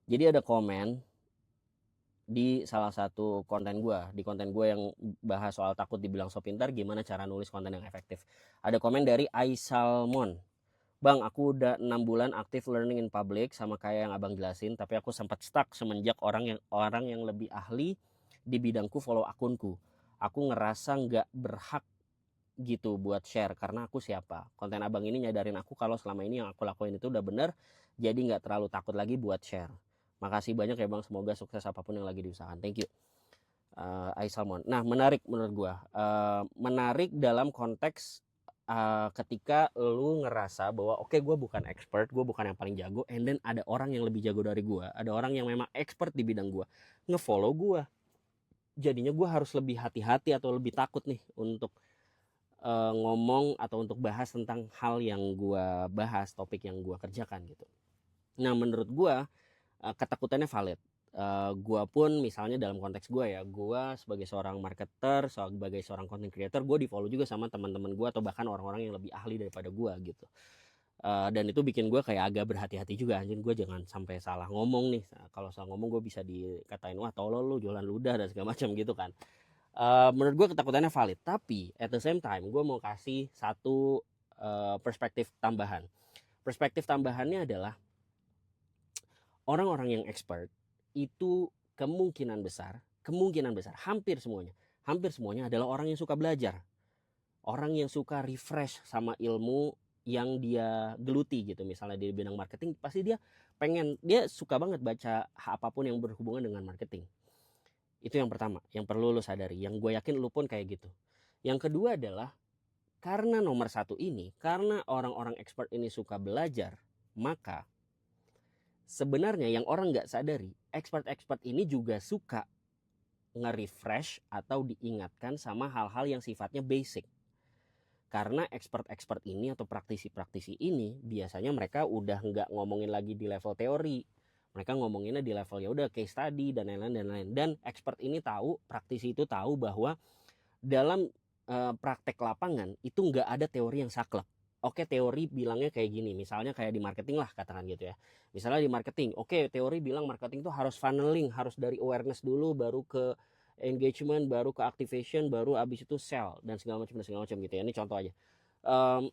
Jadi ada komen di salah satu konten gue, di konten gue yang bahas soal takut dibilang so pintar, gimana cara nulis konten yang efektif. Ada komen dari Aisalmon. Bang, aku udah 6 bulan aktif learning in public sama kayak yang abang jelasin, tapi aku sempat stuck semenjak orang yang lebih ahli di bidangku follow akunku. Aku ngerasa nggak berhak gitu buat share karena aku siapa. Konten abang ini nyadarin aku kalau selama ini yang aku lakuin itu udah bener, jadi nggak terlalu takut lagi buat share. Makasih banyak ya bang, semoga sukses apapun yang lagi diusahakan. Thank you. Aisalmon. Nah, menarik menurut gua. Menarik dalam konteks ketika lu ngerasa bahwa oke, gue bukan expert, gue bukan yang paling jago, and then ada orang yang lebih jago dari gue, ada orang yang memang expert di bidang gue, ngefollow gue. Jadinya gue harus lebih hati-hati atau lebih takut nih untuk ngomong atau untuk bahas tentang hal yang gue bahas, topik yang gue kerjakan gitu. Nah, menurut gue ketakutannya valid. Gue pun misalnya dalam konteks gue ya, gue sebagai seorang marketer, sebagai seorang content creator, gue di follow juga sama teman-teman gue atau bahkan orang-orang yang lebih ahli daripada gue gitu. Dan itu bikin gue kayak agak berhati-hati juga, anjing gue jangan sampai salah ngomong nih. Kalau salah ngomong gue bisa dikatain wah tolol lu, jualan ludah dan segala macam gitu kan. Menurut gue ketakutannya valid, tapi at the same time gue mau kasih satu perspektif tambahan. Perspektif tambahannya adalah orang-orang yang expert itu kemungkinan besar hampir semuanya adalah orang yang suka belajar, orang yang suka refresh sama ilmu yang dia geluti gitu. Misalnya di bidang marketing, pasti dia suka banget baca apapun yang berhubungan dengan marketing. Itu yang pertama yang perlu lo sadari, yang gue yakin lo pun kayak gitu. Yang kedua adalah karena nomor satu ini, karena orang-orang expert ini suka belajar, maka sebenarnya yang orang nggak sadari, expert-expert ini juga suka nge-refresh atau diingatkan sama hal-hal yang sifatnya basic. Karena expert-expert ini atau praktisi-praktisi ini biasanya mereka udah nggak ngomongin lagi di level teori. Mereka ngomonginnya di level ya udah case study dan lain-lain dan lain. Dan expert ini tahu, praktisi itu tahu bahwa dalam praktek lapangan itu nggak ada teori yang saklek. Oke, teori bilangnya kayak gini, misalnya kayak di marketing lah katakan gitu ya. Misalnya di marketing, oke, teori bilang marketing itu harus funneling, harus dari awareness dulu, baru ke engagement, baru ke activation, baru abis itu sell dan segala macam gitu ya. Ini contoh aja. Um,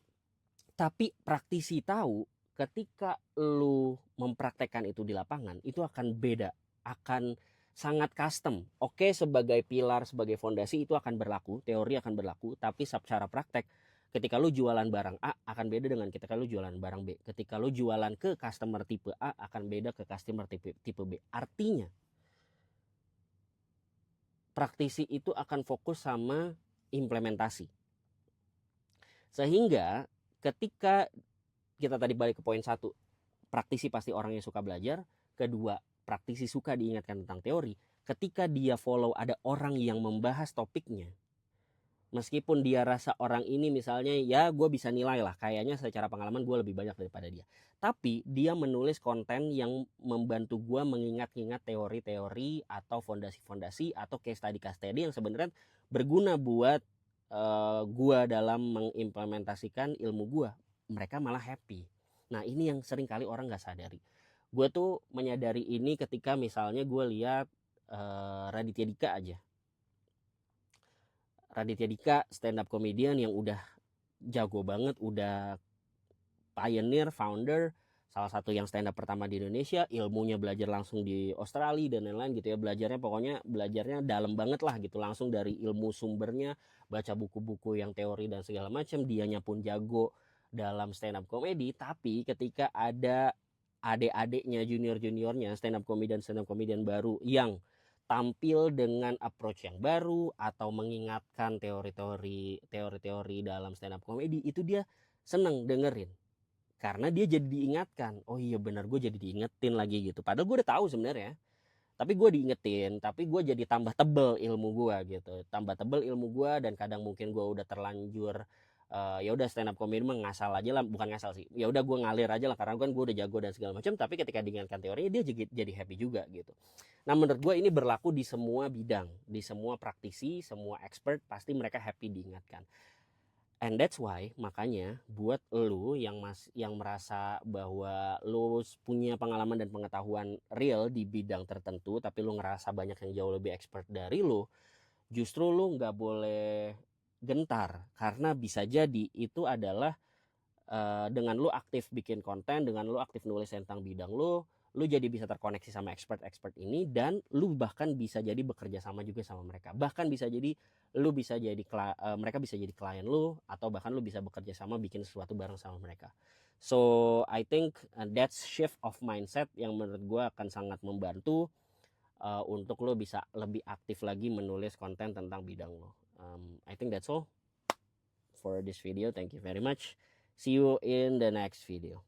tapi praktisi tahu ketika lu mempraktekkan itu di lapangan itu akan beda, akan sangat custom. Oke, sebagai pilar, sebagai fondasi itu akan berlaku, teori akan berlaku, tapi secara praktek ketika lu jualan barang A akan beda dengan ketika lu jualan barang B. Ketika lu jualan ke customer tipe A akan beda ke customer tipe B. Artinya praktisi itu akan fokus sama implementasi. Sehingga ketika kita tadi balik ke poin satu, praktisi pasti orang yang suka belajar. Kedua, praktisi suka diingatkan tentang teori. Ketika dia follow ada orang yang membahas topiknya, meskipun dia rasa orang ini misalnya ya gue bisa nilai lah, kayaknya secara pengalaman gue lebih banyak daripada dia, tapi dia menulis konten yang membantu gue mengingat-ingat teori-teori atau fondasi-fondasi atau case study-case study yang sebenarnya berguna buat gue dalam mengimplementasikan ilmu gue. Mereka malah happy. Nah, ini yang sering kali orang gak sadari. Gue tuh menyadari ini ketika misalnya gue lihat Raditya Dika aja. Raditya Dika stand up comedian yang udah jago banget, udah pioneer, founder, salah satu yang stand up pertama di Indonesia, ilmunya belajar langsung di Australia dan lain-lain gitu ya. Belajarnya pokoknya belajarnya dalam banget lah gitu, langsung dari ilmu sumbernya, baca buku-buku yang teori dan segala macam. Dianya pun jago dalam stand up comedy, tapi ketika ada adik-adiknya, junior-juniornya stand up comedian baru yang tampil dengan approach yang baru atau mengingatkan teori-teori dalam stand up comedy, itu dia seneng dengerin karena dia jadi diingatkan. Oh iya benar, gue jadi diingetin lagi gitu, padahal gue udah tahu sebenarnya, tapi gue diingetin, tapi gue jadi tambah tebel ilmu gue gitu, tambah tebel ilmu gue. Dan kadang mungkin gue udah terlanjur ya udah stand up comedy mah ngasal aja lah, bukan ngasal sih, ya udah gue ngalir aja lah karena kan gue udah jago dan segala macam. Tapi ketika diingatkan teorinya dia jadi happy juga gitu. Nah, menurut gue ini berlaku di semua bidang, di semua praktisi, semua expert pasti mereka happy diingatkan. And that's why makanya buat lu yang merasa bahwa lu punya pengalaman dan pengetahuan real di bidang tertentu tapi lu ngerasa banyak yang jauh lebih expert dari lu, justru lu nggak boleh gentar, karena bisa jadi itu adalah dengan lu aktif bikin konten, dengan lu aktif nulis tentang bidang lu jadi bisa terkoneksi sama expert-expert ini, dan lu bahkan bisa jadi bekerja sama juga sama mereka. Bahkan bisa jadi lu bisa jadi mereka bisa jadi klien lu, atau bahkan lu bisa bekerja sama bikin sesuatu bareng sama mereka. So I think that's shift of mindset yang menurut gue akan sangat membantu untuk lu bisa lebih aktif lagi menulis konten tentang bidang lo. I think that's all for this video. Thank you very much. See you in the next video.